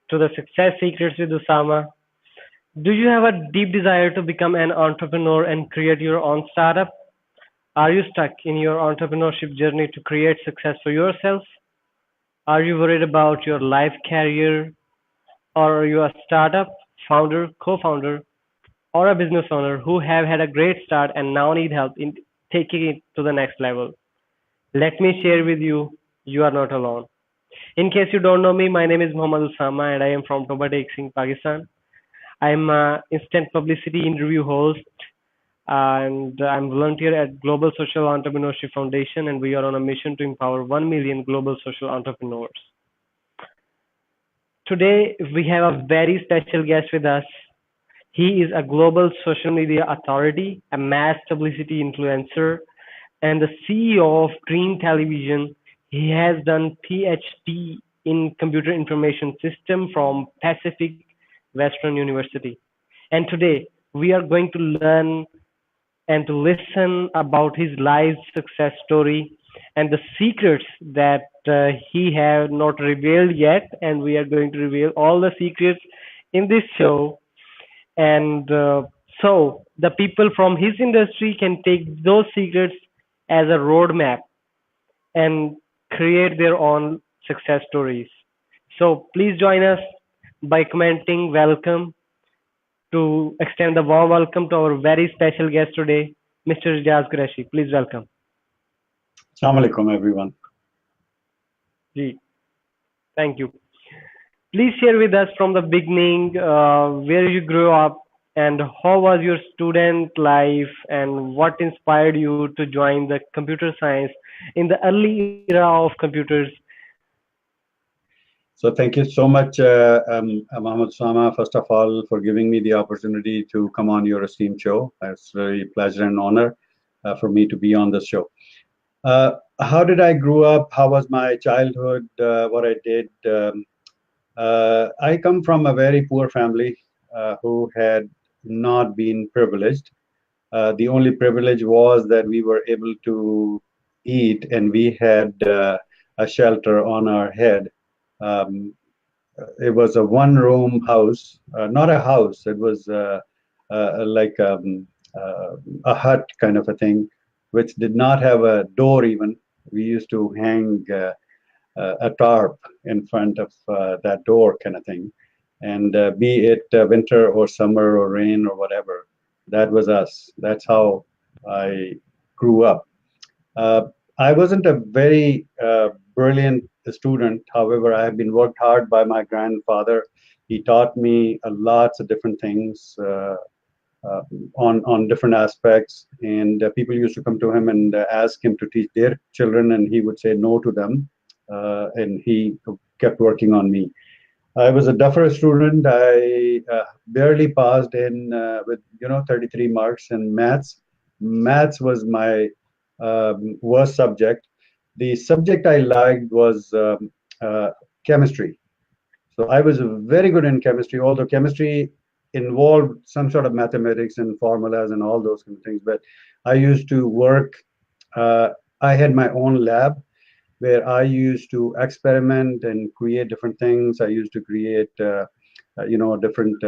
to the Success Secrets with Usama. Do you have a deep desire to become an entrepreneur and create your own startup? Are you stuck in your entrepreneurship journey to create success for yourself? Are you worried about your life career? Or are you a startup founder, co-founder, or a business owner who have had a great start and now need help in taking it to the next level? Let me share with you, you are not alone. In case you don't know me, my name is Mohammad Usama and I am from Toba Singh, Pakistan. I'm a instant publicity interview host and I'm volunteer at Global Social Entrepreneurship Foundation and we are on a mission to empower 1 million global social entrepreneurs. Today we have a very special guest with us. He is a global social media authority, a mass publicity influencer, and the CEO of Green Television. He has done PhD in computer information system from Pacific Western University. And today we are going to learn and to listen about his life success story and the secrets that he have not revealed yet, and we are going to reveal all the secrets in this show. And so the people from his industry can take those secrets as a roadmap and create their own success stories. So please join us by commenting welcome to extend the warm welcome to our very special guest today, Mr. Aijaz Qureshi. Please welcome. Assalamu alaikum, everyone. Ji, thank you. Please share with us from the beginning where you grew up and how was your student life and what inspired you to join the computer science in the early era of computers. So thank you so much, Mohammed Sama, first of all, for giving me the opportunity to come on your esteemed show. It's very pleasure and honor for me to be on this show. How did I grow up? How was my childhood? What I did? I come from a very poor family who had not been privileged. The only privilege was that we were able to eat and we had a shelter on our head. It was a one-room house, not a house. It was like a hut kind of a thing, which did not have a door even. We used to hang a tarp in front of that door kind of thing. And be it winter or summer or rain or whatever, that was us. That's how I grew up. I wasn't a very brilliant student. However, I have been worked hard by my grandfather. He taught me lots of different things on different aspects. And people used to come to him and ask him to teach their children, and he would say no to them. And he kept working on me. I was a duffer student. I barely passed in with 33 marks in maths. Maths was my worst subject. The subject I liked was chemistry. So I was very good in chemistry, although chemistry involved some sort of mathematics and formulas and all those kind of things. But I used to work. I had my own lab where I used to experiment and create different things. I used to create, different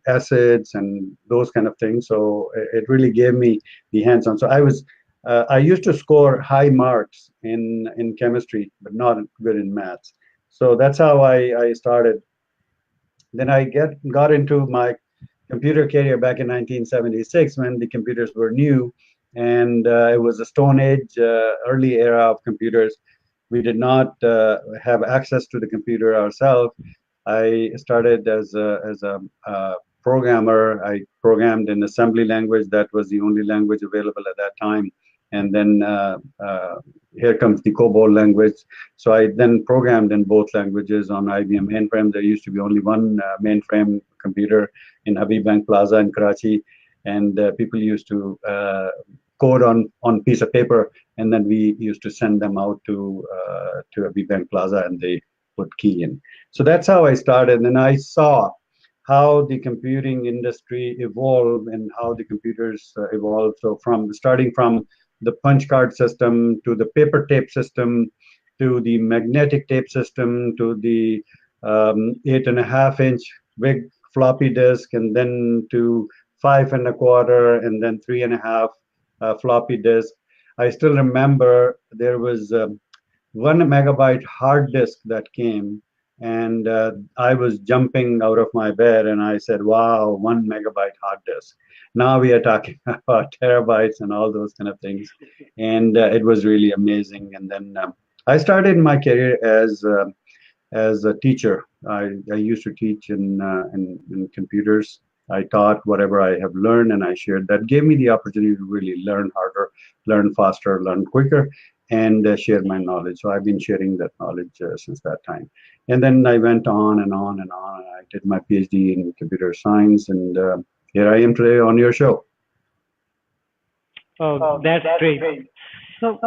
acids and those kind of things. So it really gave me the hands-on. So I used to score high marks in chemistry, but not good in maths. So that's how I started. Then I got into my computer career back in 1976 when the computers were new. And it was a Stone Age, early era of computers. We did not have access to the computer ourselves. I started as a programmer. I programmed in assembly language. That was the only language available at that time. And then here comes the COBOL language. So I then programmed in both languages on IBM mainframe. There used to be only one mainframe computer in Habib Bank Plaza in Karachi. And people used to code on piece of paper, and then we used to send them out to Habib Bank Plaza, and they put key in. So that's how I started. And I saw how the computing industry evolved and how the computers evolved. So starting from the punch card system to the paper tape system to the magnetic tape system to the 8.5 inch big floppy disk, and then to 5.25, and then 3.5 floppy disk. I still remember there was 1 megabyte hard disk that came, and I was jumping out of my bed, and I said, "Wow, 1 megabyte hard disk!" Now we are talking about terabytes and all those kind of things, and it was really amazing. And then I started my career as a teacher. I used to teach in computers. I taught whatever I have learned and I shared. That gave me the opportunity to really learn harder, learn faster, learn quicker, and share my knowledge. So I've been sharing that knowledge since that time. And then I went on and on and on. And I did my PhD in computer science, and here I am today on your show. Oh, that's great. So,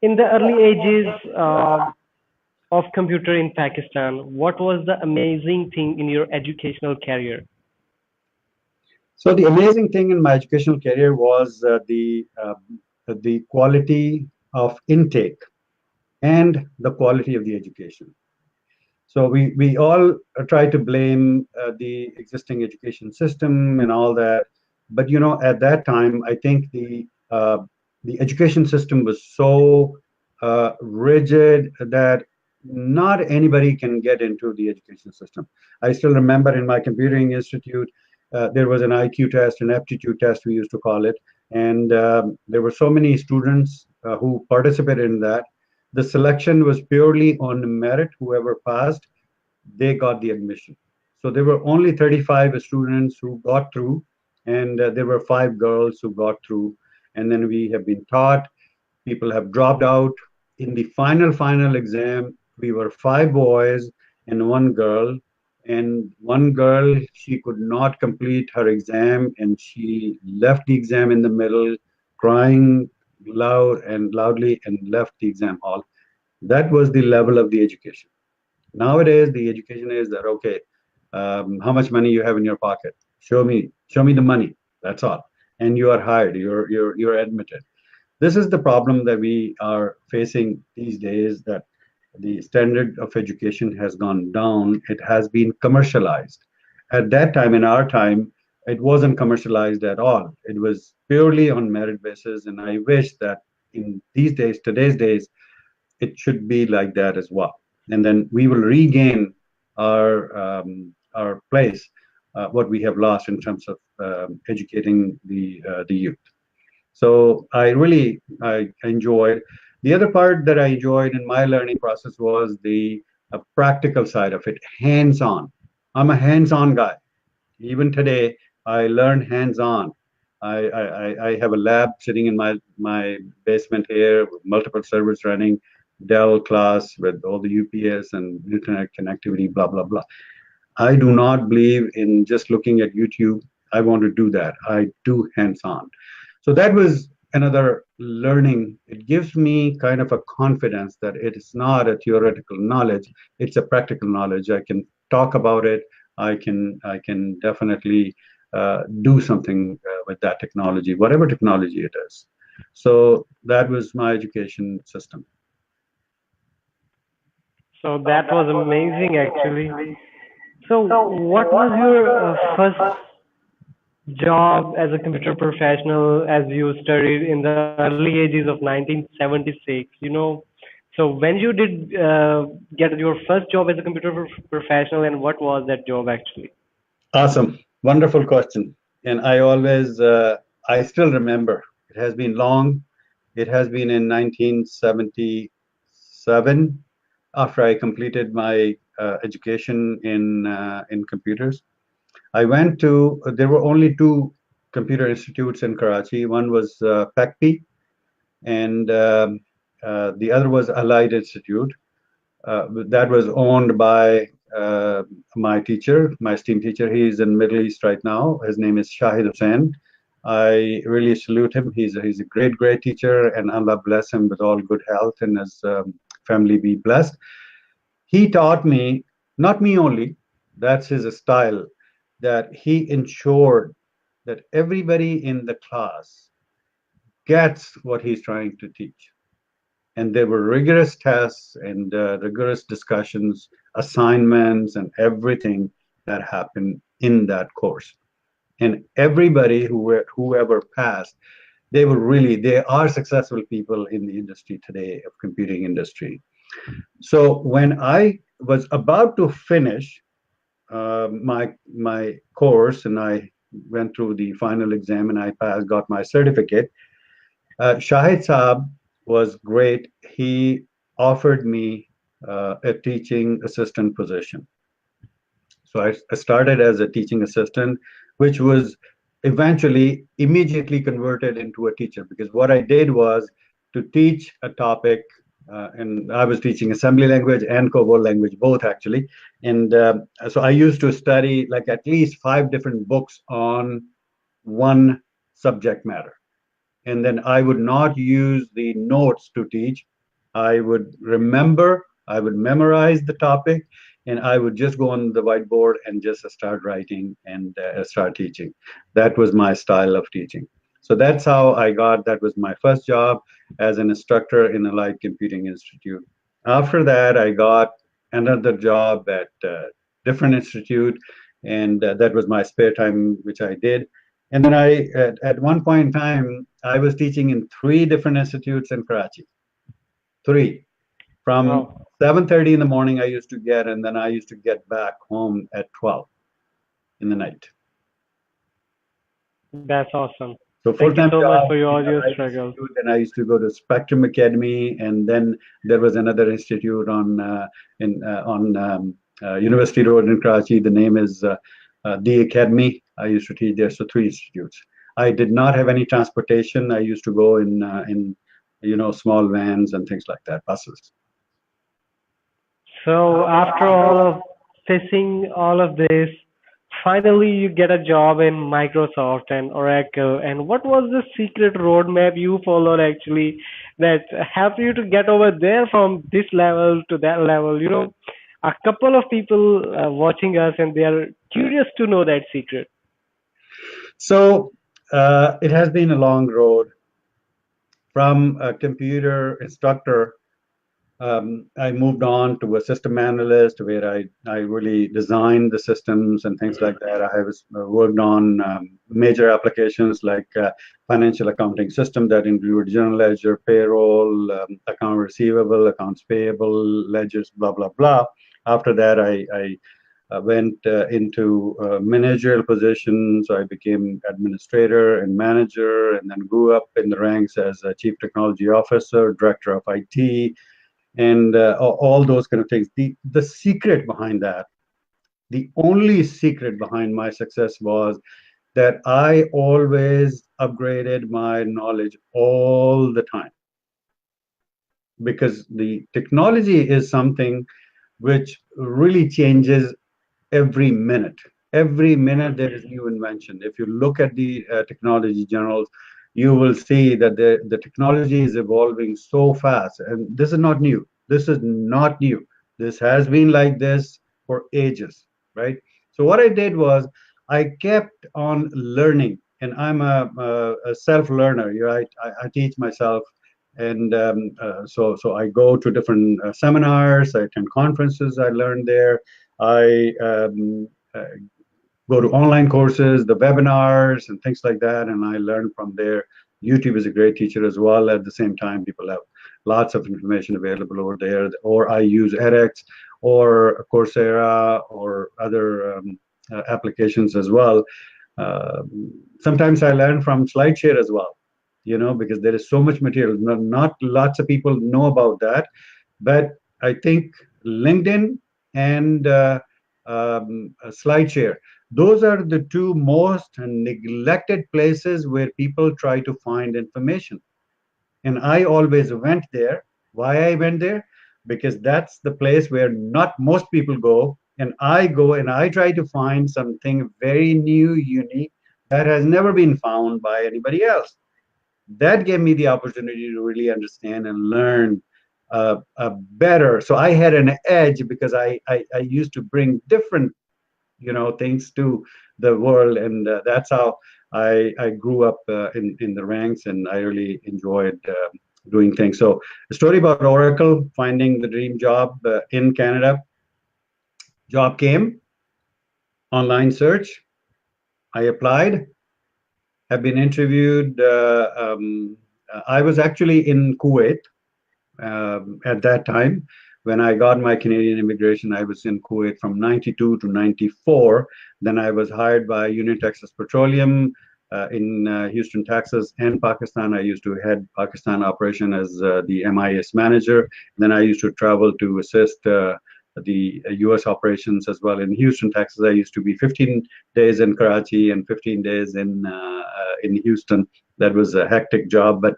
in the early ages of computer in Pakistan, what was the amazing thing in your educational career? So the amazing thing in my educational career was the quality of intake and the quality of the education. So we all try to blame the existing education system and all that, but at that time, I think the education system was so rigid that not anybody can get into the education system. I still remember in my computing institute, there was an IQ test, an aptitude test, we used to call it, and there were so many students who participated in that. The selection was purely on merit. Whoever passed, they got the admission. So there were only 35 students who got through, and there were 5 girls who got through. And then we have been taught, people have dropped out. In the final exam, we were 5 boys and 1 girl. And 1 girl, she could not complete her exam, and she left the exam in the middle, crying loudly, and left the exam hall. That was the level of the education. Nowadays, the education is that, okay, how much money you have in your pocket? Show me the money. That's all, and you are hired. You're admitted. This is the problem that we are facing these days. That the standard of education has gone down. It has been commercialized. At that time, in our time, it wasn't commercialized at all. It was purely on merit basis, and I wish that in these days, today's days, it should be like that as well. And then we will regain our place, what we have lost in terms of educating the youth. So I enjoyed. The other part that I enjoyed in my learning process was the practical side of it, hands-on. I'm a hands-on guy. Even today, I learn hands-on. I have a lab sitting in my basement here with multiple servers running, Dell class with all the UPS and internet connectivity, blah, blah, blah. I do not believe in just looking at YouTube. I want to do that. I do hands-on. So that was another learning. It gives me kind of a confidence that it is not a theoretical knowledge, it's a practical knowledge. I can talk about it. I can definitely do something with that technology, whatever technology it is. So that was my education system. So that was amazing, actually. So, what was your first job as a computer professional as you studied in the early ages of 1976? So when you did get your first job as a computer professional, and what was that job actually? Awesome. Wonderful question. And I still remember. It has been long. It has been in 1977 after I completed my education in computers. There were only two computer institutes in Karachi. One was PACP, and the other was Allied Institute. That was owned by my teacher, my esteemed teacher. He's in Middle East right now. His name is Shahid Hussain. I really salute him. He's a great teacher, and Allah bless him with all good health, and his family be blessed. He taught me, not me only, that's his style, that he ensured that everybody in the class gets what he's trying to teach. And there were rigorous tests and rigorous discussions assignments, and everything that happened in that course. And everybody whoever passed, they are successful people in the industry today of computing industry. So when I was about to finish my course and I went through the final exam and I passed, got my certificate. Shahid Saab was great. He offered me a teaching assistant position. So I started as a teaching assistant, which was eventually immediately converted into a teacher, because what I did was to teach a topic, and I was teaching assembly language and COBOL language, both actually. And so I used to study like at least 5 different books on one subject matter. And then I would not use the notes to teach. I would remember, I would memorize the topic, and I would just go on the whiteboard and just start writing and start teaching. That was my style of teaching. So that's how that was my first job as an instructor in Allied Computing Institute. After that, I got another job at a different institute, and that was my spare time, which I did. And then at one point in time, I was teaching in 3 different institutes in Karachi. 3. From Wow, 7:30 in the morning, I used to get, and then I used to get back home at 12 in the night. that's awesome. So Thank you full-time so much job for in all the your Allied struggles. Institute, and I used to go to Spectrum Academy, and then there was another institute on University Road in Karachi. The name is the Academy. I used to teach there, so 3 institutes. I did not have any transportation. I used to go in small vans and things like that, buses. So after all of facing all of this, finally you get a job in Microsoft and Oracle. And what was the secret roadmap you followed actually that helped you to get over there from this level to that level? A couple of people watching us and they are curious to know that secret. So it has been a long road from a computer instructor. I moved on to a system analyst where I really designed the systems and things like that. I was worked on major applications like financial accounting system that include general ledger, payroll, account receivable, accounts payable, ledgers, blah, blah, blah. After that, I went into managerial positions. I became administrator and manager, and then grew up in the ranks as a chief technology officer, director of IT, and all those kind of things. The secret behind that, the only secret behind my success was that I always upgraded my knowledge all the time, because the technology is something which really changes every minute. Every minute there is new invention. If you look at the technology journals, you will see that the technology is evolving so fast. And this is not new. This is not new. This has been like this for ages, right? So what I did was I kept on learning, and I'm a self-learner. I teach myself, and so I go to different seminars, I attend conferences, I learn there. I go to online courses, the webinars, and things like that, and I learn from there. YouTube is a great teacher as well. At the same time, people have lots of information available over there. Or I use edX or Coursera or other applications as well. Sometimes I learn from SlideShare as well, because there is so much material. Not lots of people know about that, but I think LinkedIn and SlideShare, those are the 2 most neglected places where people try to find information. And I always went there. Why I went there? Because that's the place where not most people go. And I go and I try to find something very new, unique, that has never been found by anybody else. That gave me the opportunity to really understand and learn better. So I had an edge because I used to bring different things to the world, and that's how I grew up in the ranks, and I really enjoyed doing things. So the story about Oracle finding the dream job in Canada. Job came, online search. I applied, have been interviewed. I was actually in Kuwait at that time. When I got my Canadian immigration, I was in Kuwait from 92 to 94. Then I was hired by Union Texas Petroleum in Houston, Texas, and Pakistan. I used to head Pakistan operation as the MIS manager. Then I used to travel to assist the US operations as well. In Houston, Texas, I used to be 15 days in Karachi and 15 days in Houston. That was a hectic job, but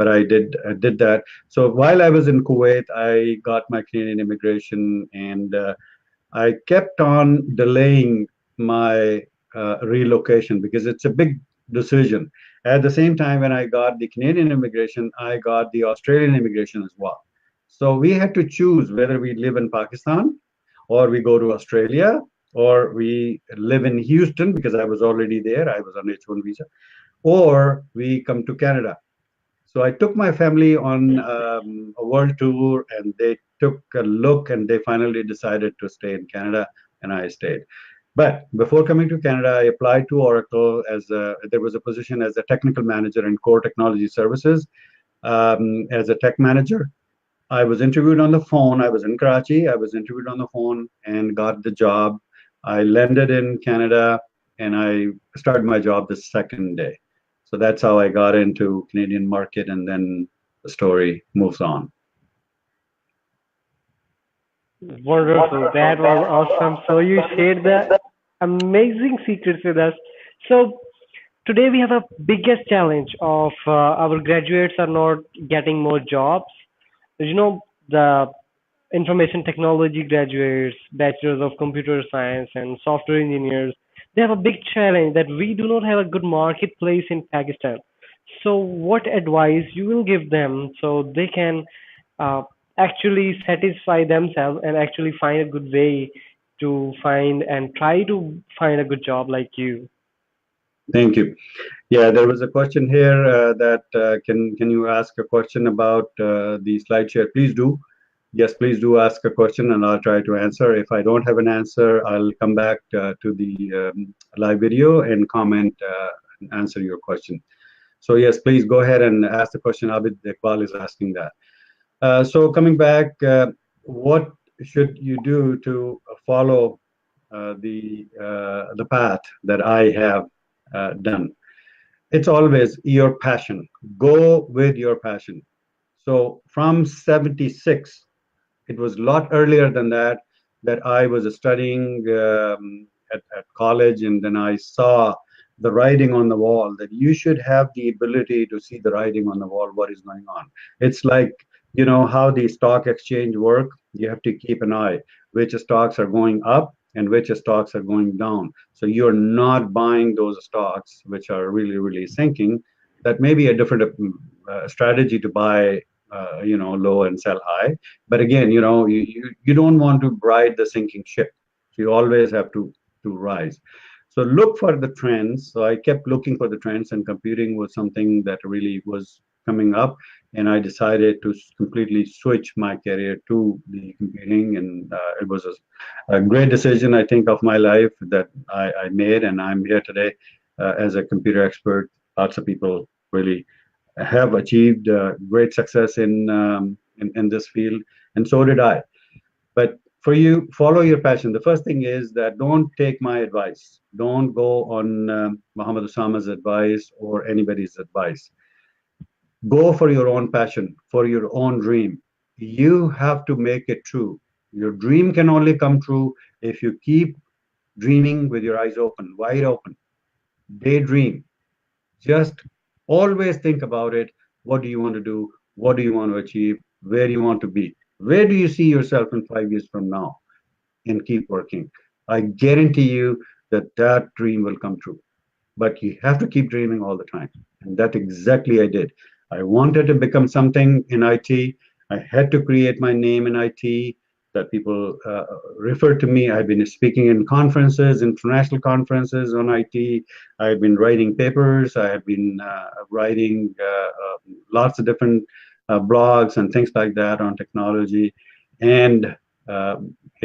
I did that. So while I was in Kuwait, I got my Canadian immigration, and I kept on delaying my relocation because it's a big decision. At the same time, when I got the Canadian immigration, I got the Australian immigration as well. So we had to choose whether we live in Pakistan or we go to Australia or we live in Houston because I was already there. I was on H1 visa, or we come to Canada. So I took my family on a world tour, and they took a look, and they finally decided to stay in Canada, and I stayed. But before coming to Canada, I applied to Oracle there was a position as a technical manager in core technology services, as a tech manager. I was interviewed on the phone. I was in Karachi. I was interviewed on the phone and got the job. I landed in Canada, and I started my job the second day. So that's how I got into Canadian market, and then the story moves on. Wonderful. That was awesome. So you shared the amazing secrets with us. So today we have a biggest challenge of our graduates are not getting more jobs. The information technology graduates, bachelors of computer science and software engineers, they have a big challenge that we do not have a good marketplace in Pakistan. So what advice you will give them so they can uh, actually satisfy themselves and actually find a good way to find and try to find a good job like you? Thank you. Yeah, there was a question here that can you ask a question about the slide share? Please do. Yes, please do ask a question, and I'll try to answer. If I don't have an answer, I'll come back to the live video and comment and answer your question. So yes, please go ahead and ask the question. Abid Iqbal is asking that. So coming back, what should you do to follow the path that I have done? It's always your passion. Go with your passion. So from 76, it was a lot earlier than that, that I was studying at college, and then I saw the writing on the wall that you should have the ability to see the writing on the wall, what is going on. It's like, how the stock exchange work. You have to keep an eye which stocks are going up and which stocks are going down. So you're not buying those stocks which are really, really sinking. That may be a different strategy to buy low and sell high. But again, you don't want to ride the sinking ship. So you always have to rise. So look for the trends. So I kept looking for the trends, and computing was something that really was coming up. And I decided to completely switch my career to the computing. And it was a great decision, I think, of my life that I made. And I'm here today as a computer expert. Lots of people really have achieved great success in this field, and so did I. But for you, follow your passion. The first thing is that don't take my advice. Don't go on Muhammad Usama's advice or anybody's advice. Go for your own passion, for your own dream. You have to make it true. Your dream can only come true if you keep dreaming with your eyes open, wide open. Daydream. Just always think about it. What do you want to do? What do you want to achieve? Where do you want to be? Where do you see yourself in 5 years from now? And keep working. I guarantee you that that dream will come true. But you have to keep dreaming all the time. And that exactly I did. I wanted to become something in IT. I had to create my name in IT, that people refer to me. I've been speaking in conferences, international conferences on IT. I've been writing papers. I have been writing lots of different blogs and things like that on technology. And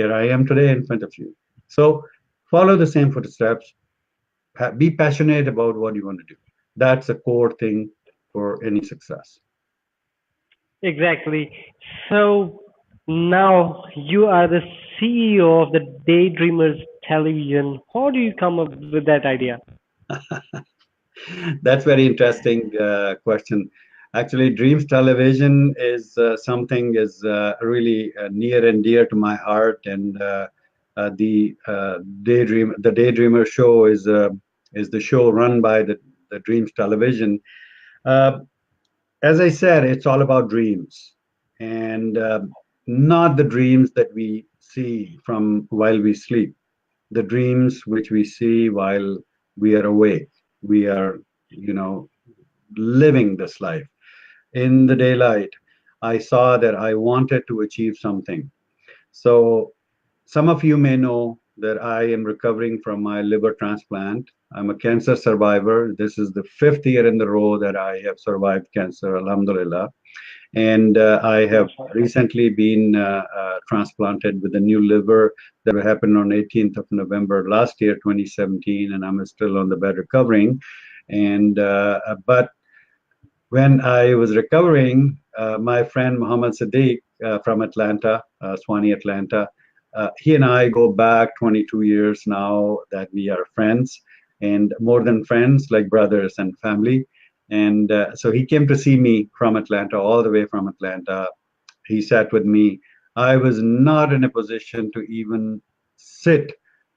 here I am today in front of you. So follow the same footsteps. Be passionate about what you want to do. That's a core thing for any success. Exactly. So now you are the CEO of the Daydreamers Television. How do you come up with that idea? That's very interesting question. Actually, Dreams Television is something is really near and dear to my heart, and the Daydreamer show is the show run by the Dreams Television. Uh, as I said, it's all about dreams, and not the dreams that we see from while we sleep, the dreams which we see while we are awake. We are, you know, living this life. In the daylight, I saw that I wanted to achieve something. So some of you may know that I am recovering from my liver transplant. I'm a cancer survivor. This is the fifth year in the row that I have survived cancer, alhamdulillah. And I have MashaAllah. recently been transplanted with a new liver that happened on 18th of November last year, 2017, and I'm still on the bed recovering. And but when I was recovering, my friend Muhammad Sadiq from Atlanta, Swanee, Atlanta, he and I go back 22 years now that we are friends, and more than friends, like brothers and family. And so he came to see me from Atlanta, all the way from Atlanta. He sat with me. I was not in a position to even sit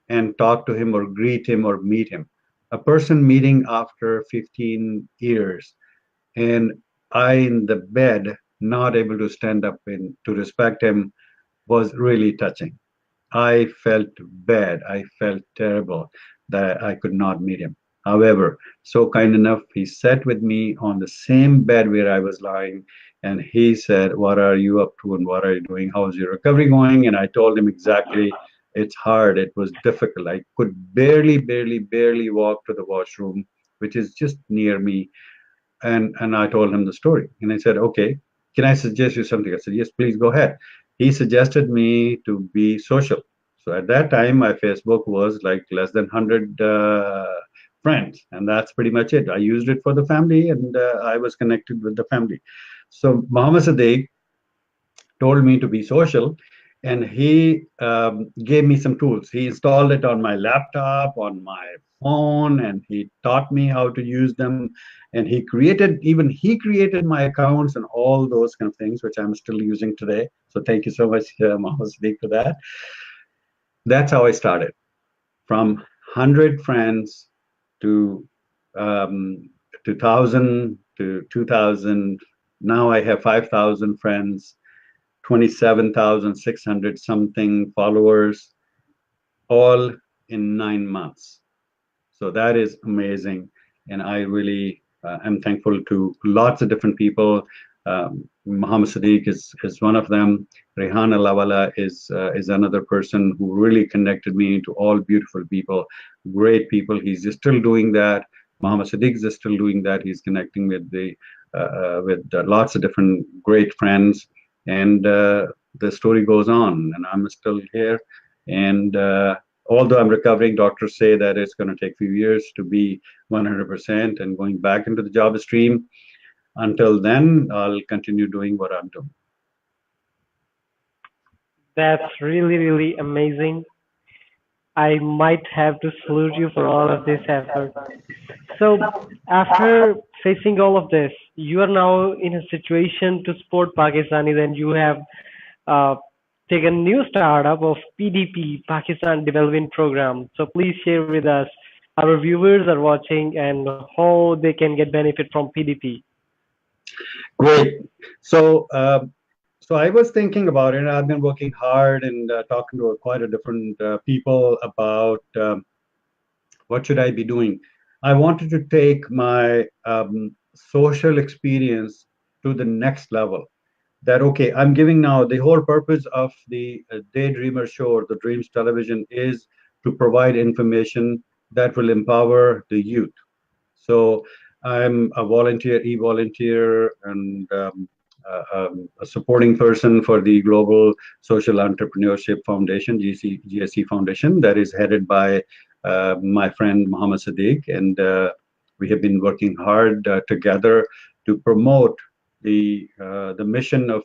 and talk to him or greet him or meet him. A person meeting after 15 years, and I in the bed, not able to stand up and to respect him, was really touching. I felt bad. I felt terrible that I could not meet him. However, so kind enough, he sat with me on the same bed where I was lying, and he said, "What are you up to and what are you doing? How's your recovery going?" And I told him exactly, it's hard. It was difficult. I could barely walk to the washroom, which is just near me. And I told him the story. And I said, "Okay, can I suggest you something?" I said, "Yes, please go ahead." He suggested me to be social. So at that time, my Facebook was like less than 100 friends, and that's pretty much it. I used it for the family, and I was connected with the family. So Muhammad Sadiq told me to be social, and he gave me some tools. He installed it on my laptop, on my phone, and he taught me how to use them. And he created my accounts and all those kind of things, which I'm still using today. So thank you so much, Mohammed Sadiq, for that. That's how I started, from 100 friends to um, 2000 to 2000. Now I have 5,000 friends, 27,600 something followers, all in 9 months. So that is amazing. And I really am thankful to lots of different people. Muhammad Sadiq is one of them. Rehan Alawala is another person who really connected me to all beautiful people, great people. He's just still doing that. Muhammad Sadiq is still doing that. He's connecting with lots of different great friends, and the story goes on. And I'm still here, and although I'm recovering, doctors say that it's going to take a few years to be 100% and going back into the job stream. Until then, I'll continue doing what I'm doing. That's really, really amazing. I might have to salute you for all of this effort. So, after facing all of this, you are now in a situation to support Pakistanis, and you have uh, taken new startup of PDP, Pakistan Development Program. So, please share with us. Our viewers are watching and how they can get benefit from PDP. Great. So, so I was thinking about it. I've been working hard and talking to quite a different people about what should I be doing. I wanted to take my social experience to the next level. That okay, I'm giving now the whole purpose of the Daydreamer show or the Dreams Television is to provide information that will empower the youth. So I'm a volunteer, e-volunteer, and a supporting person for the Global Social Entrepreneurship Foundation, GSC Foundation, that is headed by my friend Mohammed Sadiq, and we have been working hard together to promote the mission of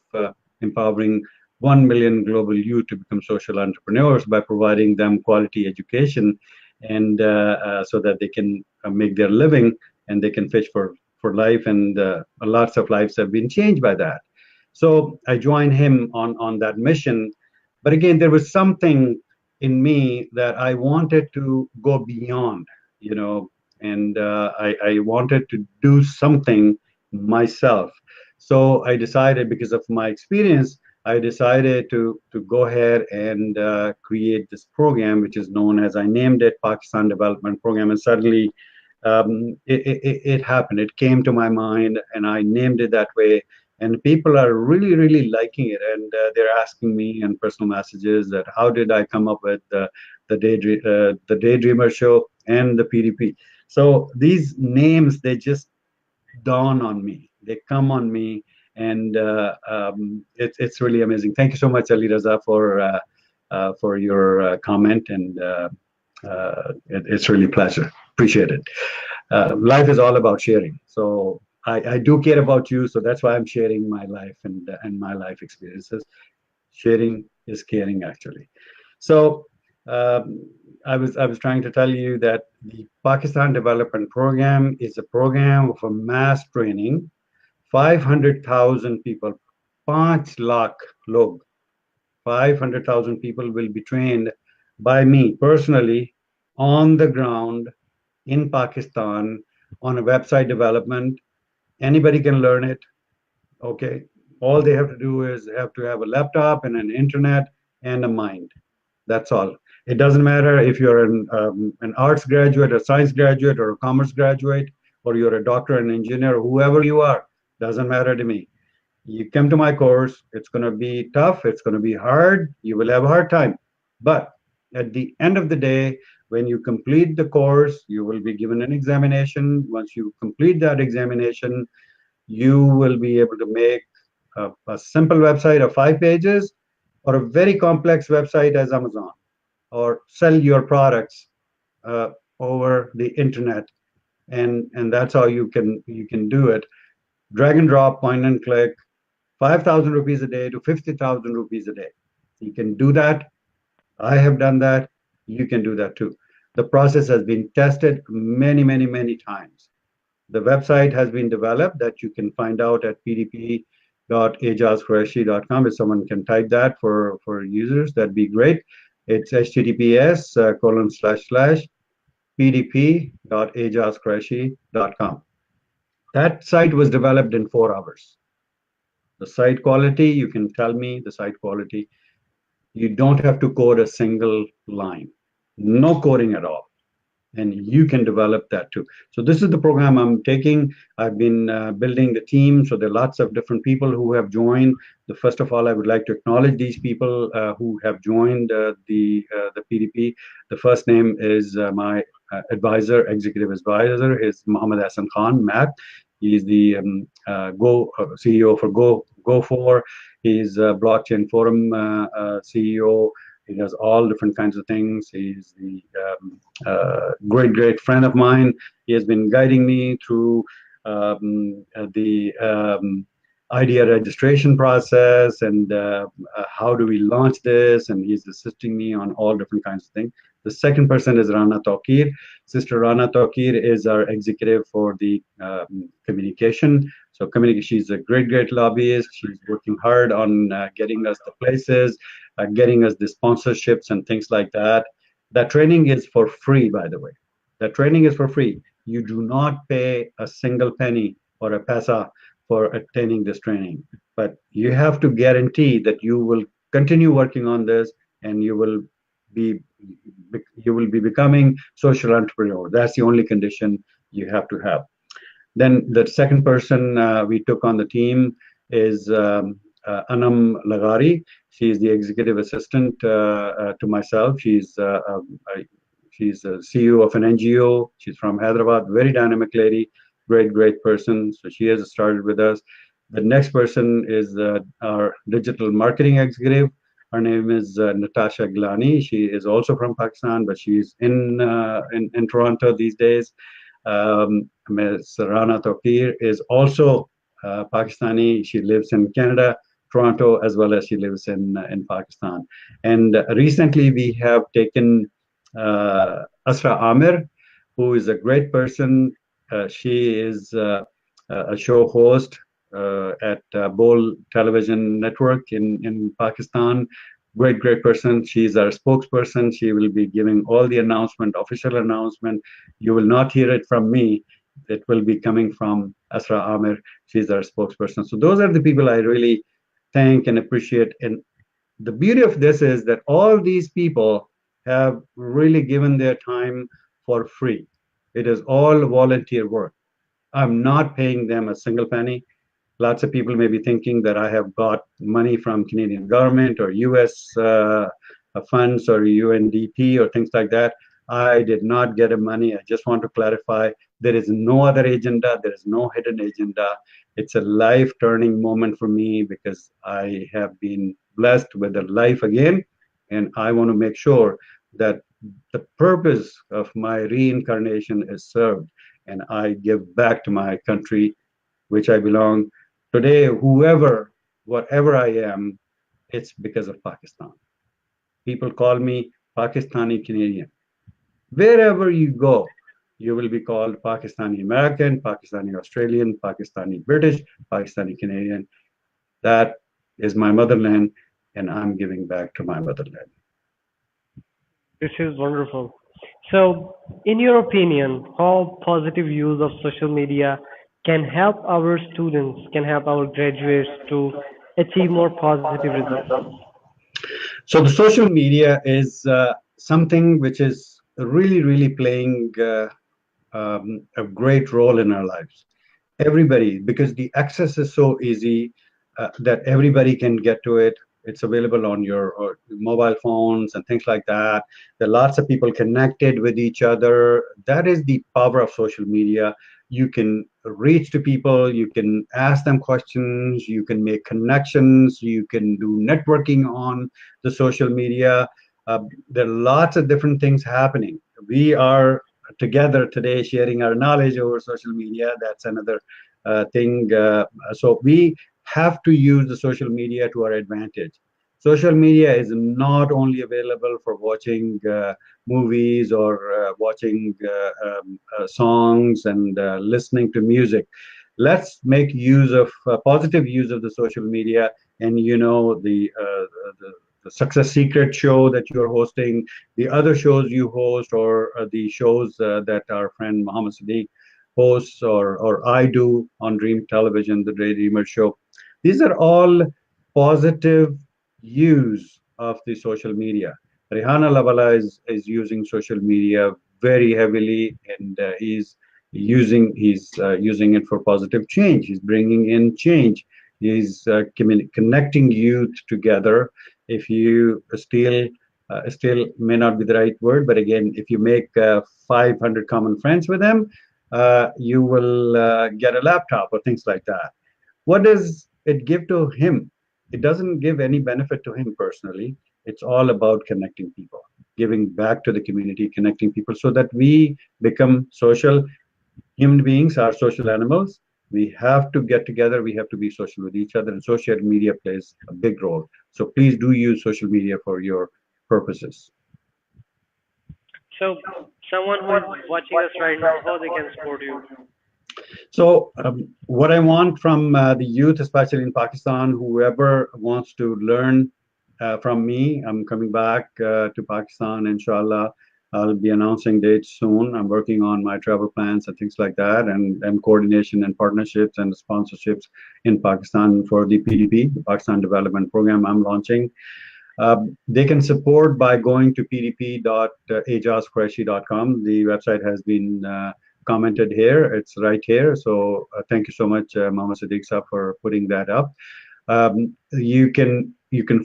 empowering 1 million global youth to become social entrepreneurs by providing them quality education, and so that they can make their living and they can fish for life, and lots of lives have been changed by that. So I joined him on that mission. But again, there was something in me that I wanted to go beyond, you know, and I wanted to do something myself. So I decided, because of my experience, I decided to go ahead and create this program, which is known as, I named it Pakistan Development Program. And suddenly it happened. It came to my mind, and I named it that way. And people are really, really liking it, and they're asking me in personal messages that how did I come up with the Daydreamer Show and the PDP. So these names, they just dawn on me. They come on me, and it's really amazing. Thank you so much, Ali Raza, for your comment, and it's really a pleasure. Appreciate it. Life is all about sharing. So I do care about you. So that's why I'm sharing my life and my life experiences. Sharing is caring, actually. So I was trying to tell you that the Pakistan Development Program is a program for mass training. 500,000 people, 5 lakh log, 500,000 people will be trained by me personally on the ground in Pakistan on a website development. Anybody can learn it. Okay. All they have to do is have to have a laptop and an internet and a mind. That's all. It doesn't matter if you're an arts graduate, a science graduate, or a commerce graduate, or you're a doctor, an engineer, whoever you are, doesn't matter to me. You come to my course, it's going to be tough, it's going to be hard, you will have a hard time. But at the end of the day, when you complete the course, you will be given an examination. Once you complete that examination, you will be able to make a simple website of 5 pages, or a very complex website as Amazon, or sell your products over the internet, and that's how you can do it. Drag and drop, point and click, 5,000 rupees a day to 50,000 rupees a day. You can do that. I have done that. You can do that too. The process has been tested many, many, many times. The website has been developed that you can find out at pdp.aijazqureshi.com. If someone can type that for users, that'd be great. It's https pdp.aijazqureshi.com. That site was developed in 4 hours. The site quality, you can tell me the site quality. You don't have to code a single line, no coding at all. And you can develop that too. So this is the program I'm taking. I've been building the team. So there are lots of different people who have joined. First of all, I would like to acknowledge these people who have joined the PDP. The first name is my advisor, executive advisor, is Mohammed Hassan Khan, Matt. He's the CEO for Go4. He's Blockchain Forum CEO. He does all different kinds of things. He's the great friend of mine. He has been guiding me through the idea registration process, and how do we launch this, and he's assisting me on all different kinds of things. The second person is Rana Tawqir. Sister Rana Tawqir is our executive for the communication. So she's a great lobbyist. She's working hard on getting us the places, getting us the sponsorships and things like that. That training is for free, by the way. That training is for free. You do not pay a single penny or a paisa for attending this training, but you have to guarantee that you will continue working on this, and you will be becoming social entrepreneur. That's the only condition you have to have. Then the second person we took on the team is Anam Lagari. She is the executive assistant to myself. She's a CEO of an NGO. She's from Hyderabad, very dynamic lady, great person. So she has started with us. The next person is our digital marketing executive. Her name is Natasha Glani. She is also from Pakistan, but she's in Toronto these days. Ms. Rana Tokir is also Pakistani. She lives in Canada, Toronto, as well as she lives in Pakistan. And recently we have taken Asra Amir, who is a great person. She is a show host at Bol Television Network in Pakistan. Great person. She's our spokesperson. She will be giving all the announcement, official announcement. You will not hear it from me. It will be coming from Asra Amir. She's our spokesperson. So those are the people I really thank and appreciate. And the beauty of this is that all these people have really given their time for free. It is all volunteer work. I'm not paying them a single penny. Lots of people may be thinking that I have got money from Canadian government or US funds or UNDP or things like that. I did not get a money. I just want to clarify there is no other agenda. There is no hidden agenda. It's a life turning moment for me because I have been blessed with a life again. And I want to make sure that the purpose of my reincarnation is served and I give back to my country, which I belong. Today, whatever I am, it's because of Pakistan. People call me Pakistani Canadian. Wherever you go, you will be called Pakistani American, Pakistani Australian, Pakistani British, Pakistani Canadian. That is my motherland, and I'm giving back to my motherland. This is wonderful. So, in your opinion, how positive use of social media can help our students, can help our graduates to achieve more positive results? So the social media is something which is really playing a great role in our lives. Everybody, because the access is so easy that everybody can get to it. It's available on your mobile phones and things like that. There are lots of people connected with each other. That is the power of social media. You can reach to people, you can ask them questions, you can make connections, you can do networking on the social media. There are lots of different things happening. We are together today sharing our knowledge over social media. That's another thing. So we have to use the social media to our advantage. Social media is not only available for watching movies or watching songs and listening to music. Let's make use of positive use of the social media. And the Success Secret show that you're hosting, the other shows you host, or the shows that our friend Muhammad Sadiq hosts, or I do on Dream Television, the Dreamer Show. These are all positive use of the social media. Rehana Lavala is using social media very heavily, and he's using it for positive change. He's bringing in change. He's connecting youth together. If you still may not be the right word, but again, if you make 500 common friends with them, you will get a laptop or things like that. What does it give to him? It doesn't give any benefit to him personally. It's all about connecting people, giving back to the community, connecting people so that we become social. Human beings are social animals. We have to get together. We have to be social with each other, and social media plays a big role. So please do use social media for your purposes. So, someone who is watching us right now, how they can support you? So, what I want from the youth, especially in Pakistan, whoever wants to learn from me, I'm coming back to Pakistan, inshallah. I'll be announcing dates soon. I'm working on my travel plans and things like that, and coordination and partnerships and sponsorships in Pakistan for the PDP, the Pakistan Development Program I'm launching. They can support by going to pdp.aijazqureshi.com. The website has been commented here. It's right here. So thank you so much, Mama Sadiq Saab, for putting that up. You can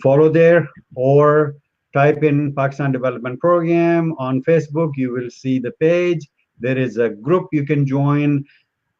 follow there, or type in Pakistan Development Program on Facebook. You will see the page. There is a group you can join.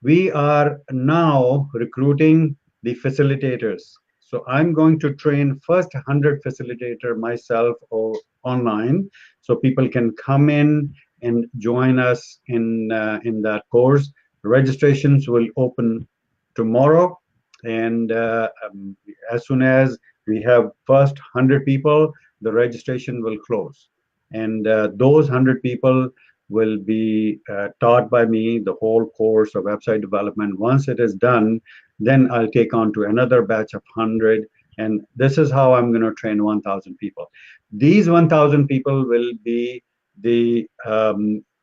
We are now recruiting the facilitators. So I'm going to train first 100 facilitator myself or online, so people can come in and join us in that course. Registrations will open tomorrow, and as soon as we have first 100 people, the registration will close, and those 100 people will be taught by me the whole course of website development. Once it is done, then I'll take on to another batch of 100, and this is how I'm going to train 1,000 people. These 1,000 people will be the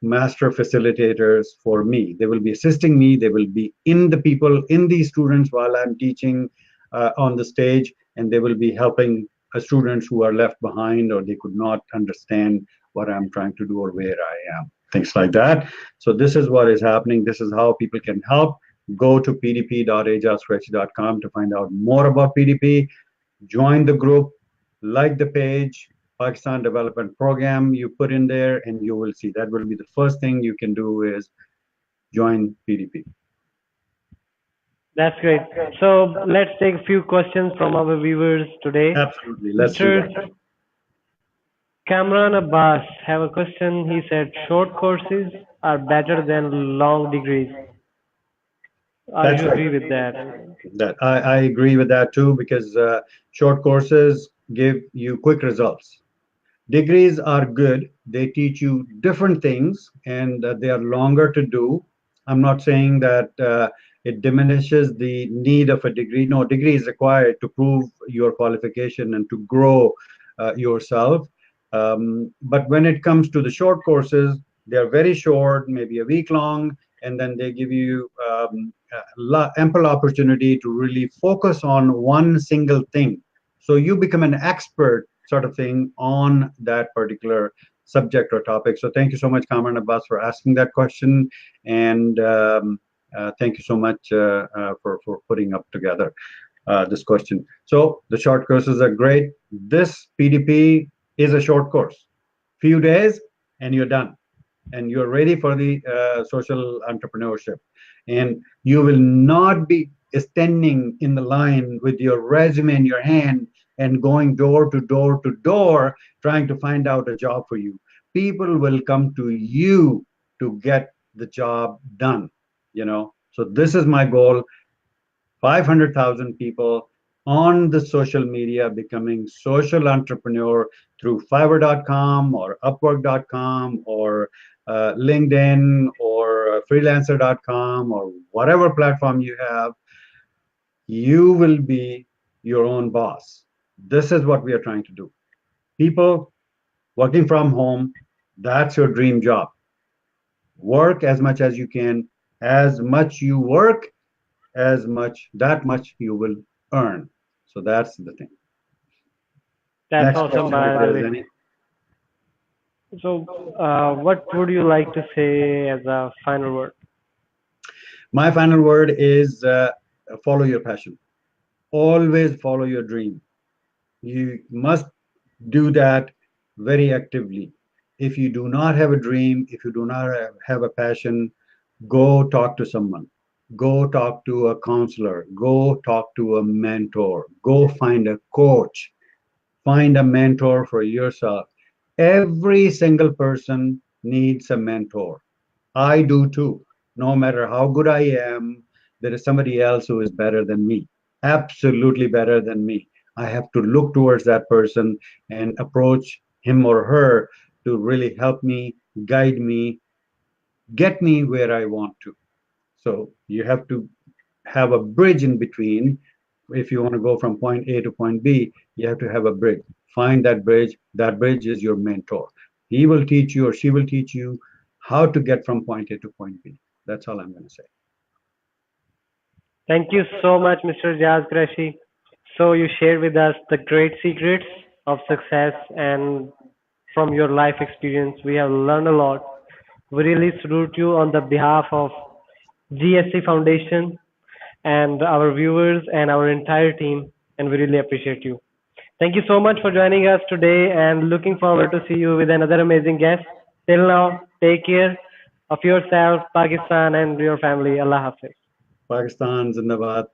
master facilitators for me. They will be assisting me. They will be in the people, in these students while I'm teaching on the stage, and they will be helping students who are left behind or they could not understand what I'm trying to do or where I am, things like that. So this is what is happening. This is how people can help. Go to pdp.aijazqureshi.com to find out more about PDP. Join the group, like the page, Pakistan Development Program you put in there, and you will see that will be the first thing you can do is join PDP. That's great. So let's take a few questions from our viewers today. Absolutely, let's do Mr. that. Kamran Abbas have a question. He said short courses are better than long degrees. Are That's you right. agree with that? That I agree with that too, because short courses give you quick results. Degrees are good. They teach you different things, and they are longer to do. I'm not saying that it diminishes the need of a degree. No, degree is required to prove your qualification and to grow yourself. But when it comes to the short courses, they are very short, maybe a week long, and then they give you ample opportunity to really focus on one single thing. So you become an expert sort of thing on that particular subject or topic. So thank you so much, Kamran Abbas, for asking that question. And thank you so much for putting up together this question. So the short courses are great. This PDP is a short course. Few days and you're done. And you're ready for the social entrepreneurship. And you will not be standing in the line with your resume in your hand and going door to door to door trying to find out a job for you. People will come to you to get the job done, you know. So this is my goal, 500,000 people on the social media becoming social entrepreneur through fiverr.com or upwork.com or LinkedIn or freelancer.com or whatever platform you have. You will be your own boss. This is what we are trying to do. People working from home, that's your dream job. Work as much as you can. As much you work, that much you will earn. So that's the thing. That's Next awesome, question, if by the there's way. any. So, what would you like to say as a final word? My final word is follow your passion. Always follow your dream. You must do that very actively. If you do not have a dream, if you do not have a passion, go talk to someone. Go talk to a counselor. Go talk to a mentor. Go find a coach. Find a mentor for yourself. Every single person needs a mentor. I do too. No matter how good I am, there is somebody else who is better than me, absolutely better than me. I have to look towards that person and approach him or her to really help me, guide me, get me where I want to. So you have to have a bridge in between. If you want to go from point A to point B, you have to have a bridge. Find that bridge. That bridge is your mentor. He will teach you or she will teach you how to get from point A to point B. That's all I'm going to say. Thank you so much, Mr. Jaz Qureshi. So you shared with us the great secrets of success, and from your life experience, we have learned a lot. We really salute you on the behalf of GSC Foundation and our viewers and our entire team, and we really appreciate you. Thank you so much for joining us today, and looking forward to see you with another amazing guest. Till now, take care of yourself, Pakistan, and your family. Allah Hafiz. Pakistan, Zindabad,